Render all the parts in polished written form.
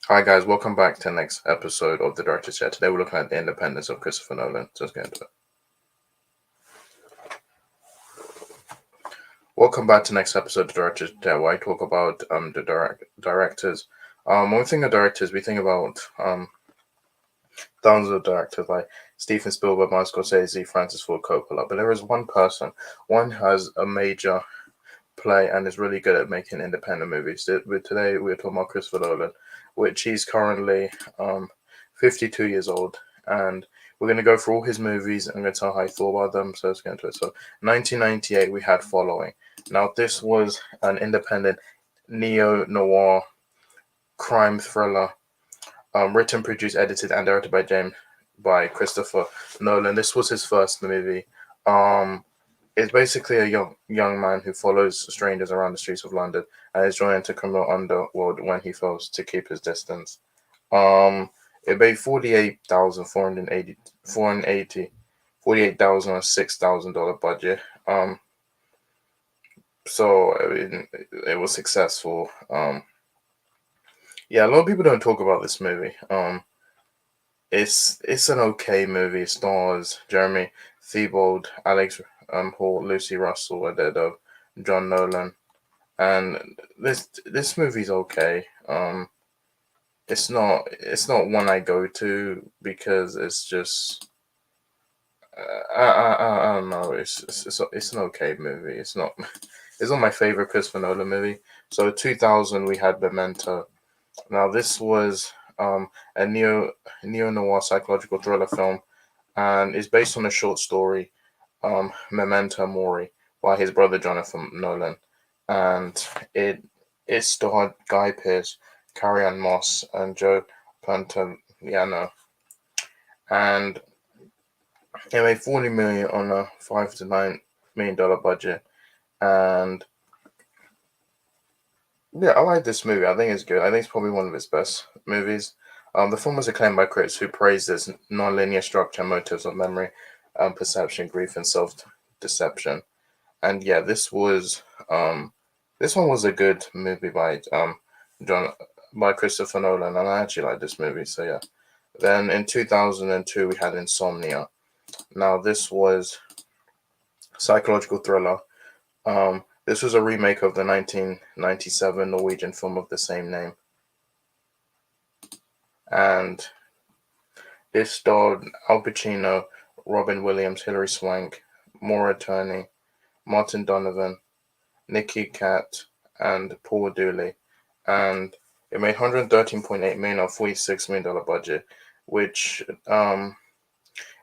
Hi guys, welcome back to the next episode of the Director's Chat. Today we're looking at the independence of Christopher Nolan. So let's get into it. Welcome back to the next episode of the Director's Chat, where I talk about the directors. When we think of directors, we think about thousands of directors like Steven Spielberg, Martin Scorsese, Francis Ford Coppola. But there is one person, one has a major play and is really good at making independent movies. Today we're talking about Christopher Nolan, which he's currently 52 years old, and we're going to go through all his movies and I'm going to tell how I thought about them. So let's get into it. So 1998 we had Following. Now this was an independent neo-noir crime thriller, written, produced, edited, and directed by Christopher Nolan. This was his first movie. It's basically a young man who follows strangers around the streets of London and is drawn into criminal underworld when he fails to keep his distance. It made 48,000 on a $6,000 budget. So I mean, it was successful. Yeah, a lot of people don't talk about this movie. It's an okay movie. It stars Jeremy Thiebaud, Alex Hall, Lucy Russell, Adedo, John Nolan, and this movie's okay. It's not one I go to because it's just I don't know. It's an okay movie. It's not my favorite Christopher Nolan movie. So 2000 we had Memento. Now this was a neo noir psychological thriller film, and is based on a short story, Memento Mori, by his brother Jonathan Nolan, and it starred Guy Pearce, Carrie-Anne Moss, and Joe Pantoliano, and it made 40 million on a $5 to $9 million budget. And yeah, I like this movie. I think it's good. I think it's probably one of his best movies. The film was acclaimed by critics who praised its non-linear structure, motives of memory, perception, grief, and self-deception. And yeah, this one was a good movie John by Christopher Nolan, and I actually like this movie. So yeah. Then in 2002 we had Insomnia. Now this was psychological thriller. This was a remake of the 1997 Norwegian film of the same name, and this starred Al Pacino, Robin Williams, Hilary Swank, Maura Tierney, Martin Donovan, Nicky Katt, and Paul Dooley, and it made 113.8 million on $46 million budget, which it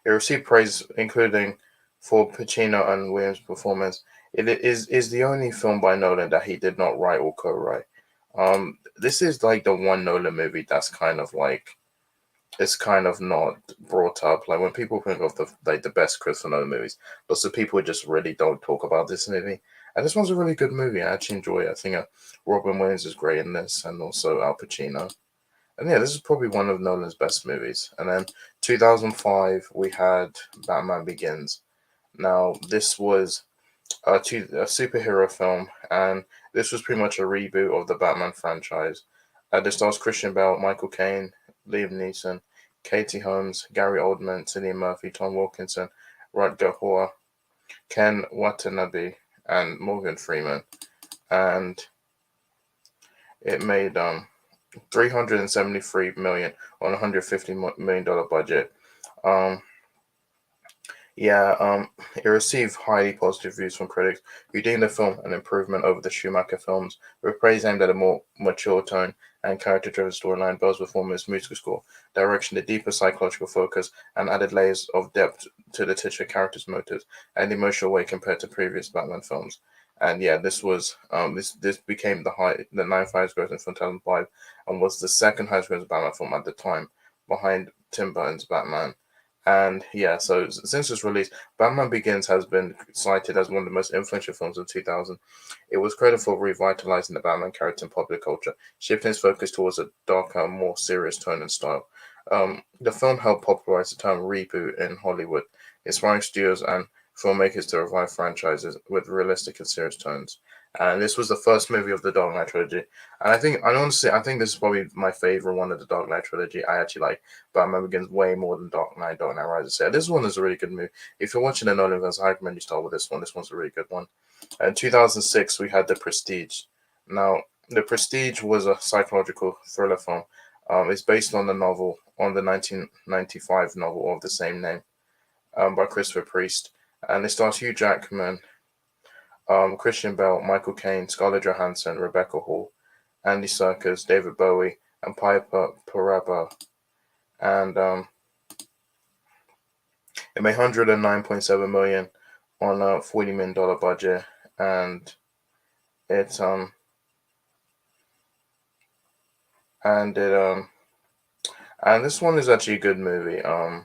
received praise including for Pacino and Williams' performance. It is the only film by Nolan that he did not write or co-write. This is like the one Nolan movie that's kind of like it's kind of not brought up. Like when people think of the best Christopher Nolan movies, lots of people just really don't talk about this movie. And this one's a really good movie. I actually enjoy it. I think Robin Williams is great in this, and also Al Pacino. And yeah, this is probably one of Nolan's best movies. And then 2005 we had Batman Begins. Now this was a superhero film, and this was pretty much a reboot of the Batman franchise. This stars Christian Bale, Michael Caine, Liam Neeson, Katie Holmes, Gary Oldman, Cillian Murphy, Tom Wilkinson, Rutger Hauer, Ken Watanabe, and Morgan Freeman. And it made 373 million on a $150 million budget. Um, it received highly positive reviews from critics who deemed the film an improvement over the Schumacher films, with praise aimed at a more mature tone and character-driven storyline. Bell's performance, musical score, direction, the deeper psychological focus, and added layers of depth to the titular characters' motives and emotional weight compared to previous Batman films. And yeah, this became the ninth highest grossing film 2005, and was the second highest grossing Batman film at the time, behind Tim Burton's Batman. And yeah, so since its release, Batman Begins has been cited as one of the most influential films of 2000. It was credited for revitalizing the Batman character in popular culture, shifting its focus towards a darker, more serious tone and style. The film helped popularize the term reboot in Hollywood, inspiring studios and filmmakers to revive franchises with realistic and serious tones. And this was the first movie of the Dark Knight trilogy. And I think this is probably my favorite one of the Dark Knight trilogy. I actually like Batman Begins way more than Dark Knight Rises. Yeah, this one is a really good movie. If you're watching the Nolan films, I recommend you start with this one. This one's a really good one. In 2006, we had The Prestige. Now, The Prestige was a psychological thriller film. It's based on on the 1995 novel of the same name, by Christopher Priest. And it stars Hugh Jackman, Christian Bale, Michael Caine, Scarlett Johansson, Rebecca Hall, Andy Serkis, David Bowie, and Piper Perabo. And it made $109.7 million on a $40 million budget, and it's and it and this one is actually a good movie. I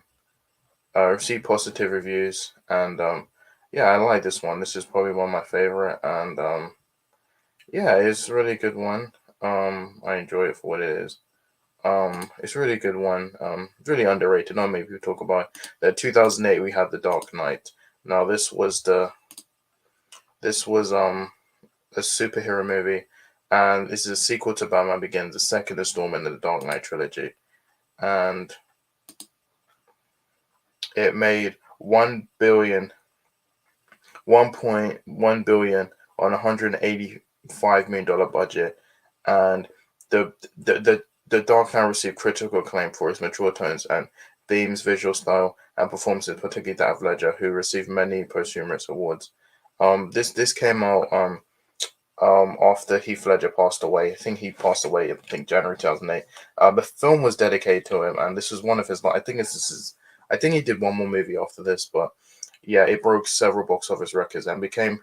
received positive reviews, and yeah, I like this one. This is probably one of my favorite, and yeah, it's a really good one. I enjoy it for what it is. It's a really good one. It's really underrated. Not many people talk about it. The 2008 we had The Dark Knight. Now this was a superhero movie, and this is a sequel to Batman Begins, the second installment in the Dark Knight trilogy, and it made 1.1 billion on $185 million budget, and the the the the Dark Knight received critical acclaim for its mature tones and themes, visual style, and performances, particularly that of Ledger, who received many posthumous awards. This came out after Heath Ledger passed away. I think he passed away. I think January 2008. The film was dedicated to him, and this was one of his. I think this is. I think he did one more movie after this, but yeah, it broke several box office records and became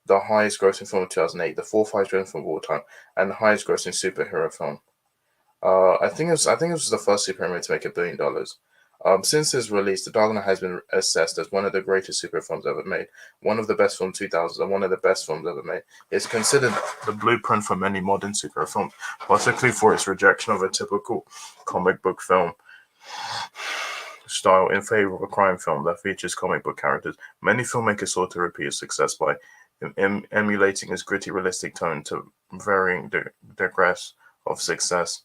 the highest grossing film of 2008, the fourth highest grossing film of all time, and the highest grossing superhero film. I think it was the first superhero movie to make $1 billion. Since its release, The Dark Knight has been assessed as one of the greatest superhero films ever made, one of the best films 2000s, and one of the best films ever made. It's considered the blueprint for many modern superhero films, particularly for its rejection of a typical comic book film style in favor of a crime film that features comic book characters. Many filmmakers sought to repeat its success by emulating its gritty, realistic tone to varying degrees of success.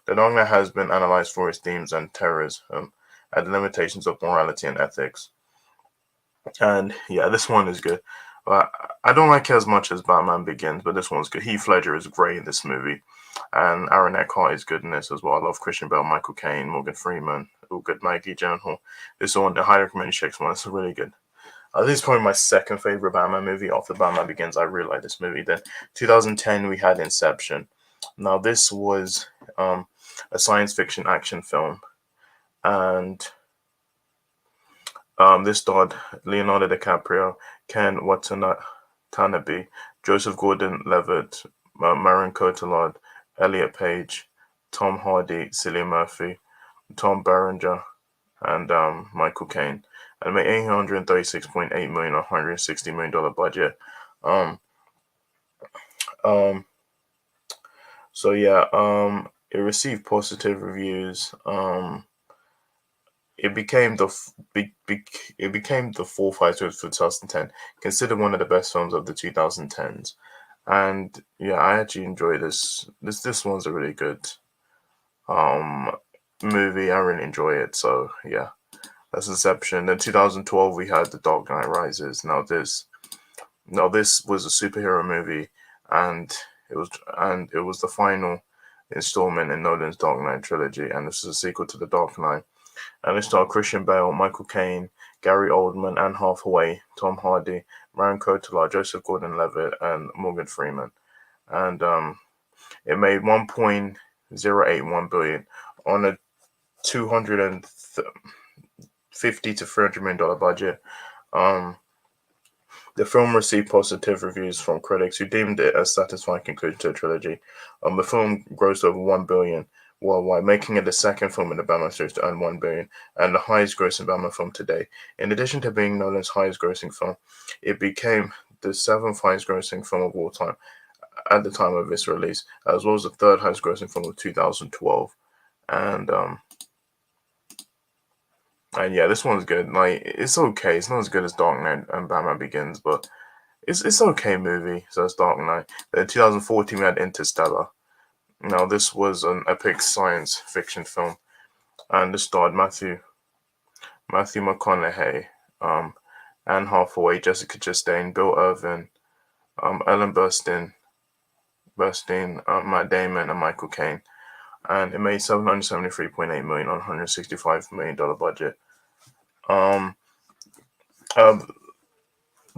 The Dark Knight has been analyzed for its themes and terrors, and the limitations of morality and ethics. And yeah, this one is good. But I don't like it as much as Batman Begins, but this one's good. Heath Ledger is great in this movie, and Aaron Eckhart is good in this as well. I love Christian Bale, Michael Caine, Morgan Freeman, all good. Maggie Gyllenhaal. This one, I highly recommend you check this one. It's really good. This is probably my second favorite Batman movie after Batman Begins. I really like this movie. Then 2010 we had Inception. Now this was a science fiction action film, and this starred Leonardo DiCaprio, Ken Watanabe, Joseph Gordon-Levitt, Marion Cotillard, Elliot Page, Tom Hardy, Cillian Murphy, Tom Berenger, and Michael Caine. And made $836.8 million, $160 million budget. Um, um, so yeah, it received positive reviews. It became it became the fourth highest for 2010, considered one of the best films of the 2010s. And yeah, I actually enjoy this. This one's a really good um movie. I really enjoy it. So yeah, that's Inception. Then 2012 we had The Dark Knight Rises. This was a superhero movie, and it was the final installment in Nolan's Dark Knight trilogy, and this is a sequel to The Dark Knight. And it starred Christian Bale, Michael Caine, Gary Oldman, Anne Hathaway, Tom Hardy, Marion Cotillard, Joseph Gordon-Levitt, and Morgan Freeman. And it made 1.081 billion on a 250 to $300 million budget. Um, the film received positive reviews from critics who deemed it a satisfying conclusion to the trilogy. The film grossed over 1 billion worldwide, making it the second film in the Batman series to earn 1 billion and the highest grossing Batman film today. In addition to being Nolan's highest grossing film, it became the seventh highest grossing film of all time at the time of its release, as well as the third highest grossing film of 2012. And yeah, this one's good. Like, it's okay. It's not as good as Dark Knight and Batman Begins, but it's okay movie. So it's Dark Knight. Then in 2014 we had Interstellar. Now this was an epic science fiction film, and this starred Matthew McConaughey, Anne Hathaway, Jessica Chastain, Bill Irvin, Ellen Burstyn, Matt Damon, and Michael Caine. And it made $773.8 million on $165 million budget. Um, uh,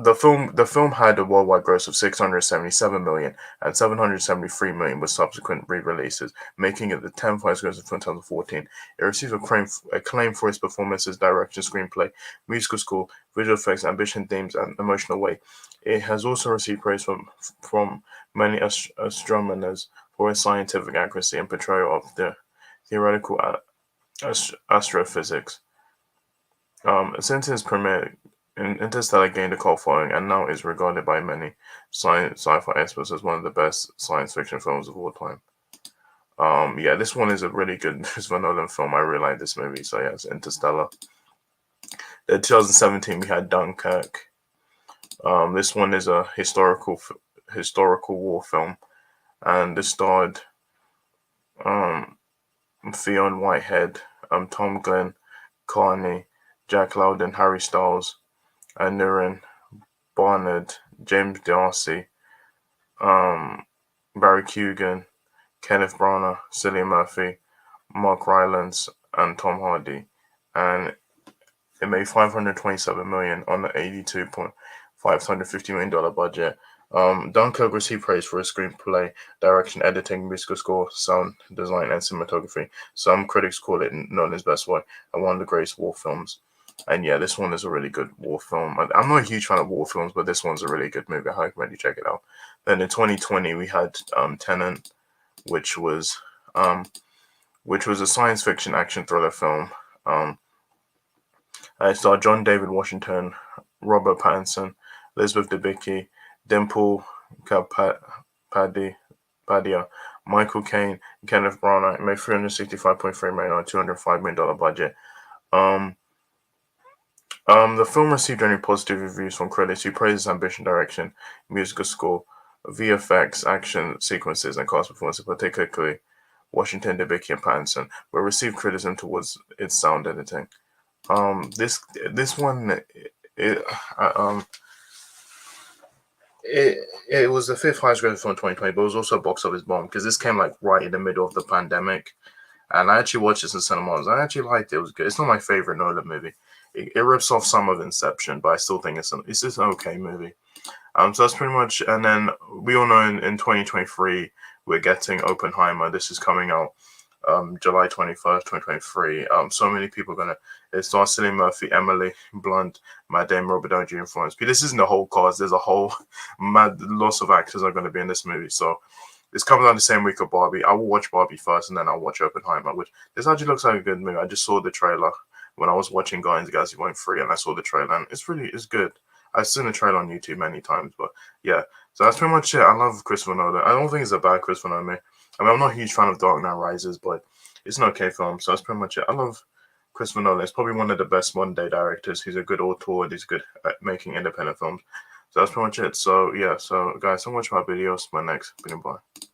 the film had a worldwide gross of 677 million and 773 million with subsequent re-releases, making it the 10th highest grossing film in 2014. It received acclaim for its performances, direction, screenplay, musical score, visual effects, ambition, themes, and emotional weight. It has also received praise from many astronomers for its scientific accuracy and portrayal of the theoretical astrophysics. Since its premiere, Interstellar gained a cult following and now is regarded by many sci-fi experts as one of the best science fiction films of all time. Yeah, this one is a really good Christopher Nolan film. I really like this movie. So yeah, it's Interstellar. In 2017, we had Dunkirk. This one is a historical war film, and this starred Theon Whitehead, Tom Glenn, Carney, Jack Lowden, Harry Styles, Nurin Barnard, James D'Arcy, Barry Keoghan, Kenneth Branagh, Cillian Murphy, Mark Rylance, and Tom Hardy, and it made $527 million on the $82.550 million budget. Dunkirk received praise for its screenplay, direction, editing, musical score, sound design, and cinematography. Some critics call it Nolan's best work and one of the greatest war films. And yeah, this one is a really good war film. I'm not a huge fan of war films, but this one's a really good movie. I recommend you check it out. Then in 2020, we had Tenet, which was a science fiction action thriller film. It starred John David Washington, Robert Pattinson, Elizabeth Debicki, Dimple Kapadia, Michael Caine, and Kenneth Branagh. It made $365.3 million on a $205 million budget. The film received only positive reviews from critics who praised its ambition, direction, musical score, VFX, action sequences, and cast performances, particularly Washington, Debicki, and Pattinson, but received criticism towards its sound editing. This one, it, it was the fifth highest grossing film in 2020, but it was also a box office bomb because this came like right in the middle of the pandemic. And I actually watched this in cinemas. I actually liked it. It was good. It's not my favorite Nolan movie. It rips off some of Inception, but I still think it's just an okay movie. So that's pretty much. And then we all know in 2023 we're getting Oppenheimer. This is coming out July 21st, 2023. So many people are gonna. It stars Cillian Murphy, Emily Blunt, Matt Damon, Robert Downey Jr., Florence Pugh. This isn't the whole cast. There's a whole mad lots of actors are going to be in this movie. So it's coming out the same week of Barbie. I will watch Barbie first, and then I'll watch Oppenheimer. Which this actually looks like a good movie. I just saw the trailer when I was watching Guardians of the Galaxy Volume 3, and I saw the trailer, and it's good. I've seen the trailer on YouTube many times, but yeah. So that's pretty much it. I love Christopher Nolan. I don't think it's a bad Christopher Nolan movie. I mean, I'm not a huge fan of Dark Knight Rises, but it's an okay film. So that's pretty much it. I love Christopher Nolan. He's probably one of the best modern day directors. He's a good author, and he's good at making independent films. So that's pretty much it. So yeah. So guys, so much for our videos. My next video. Bye.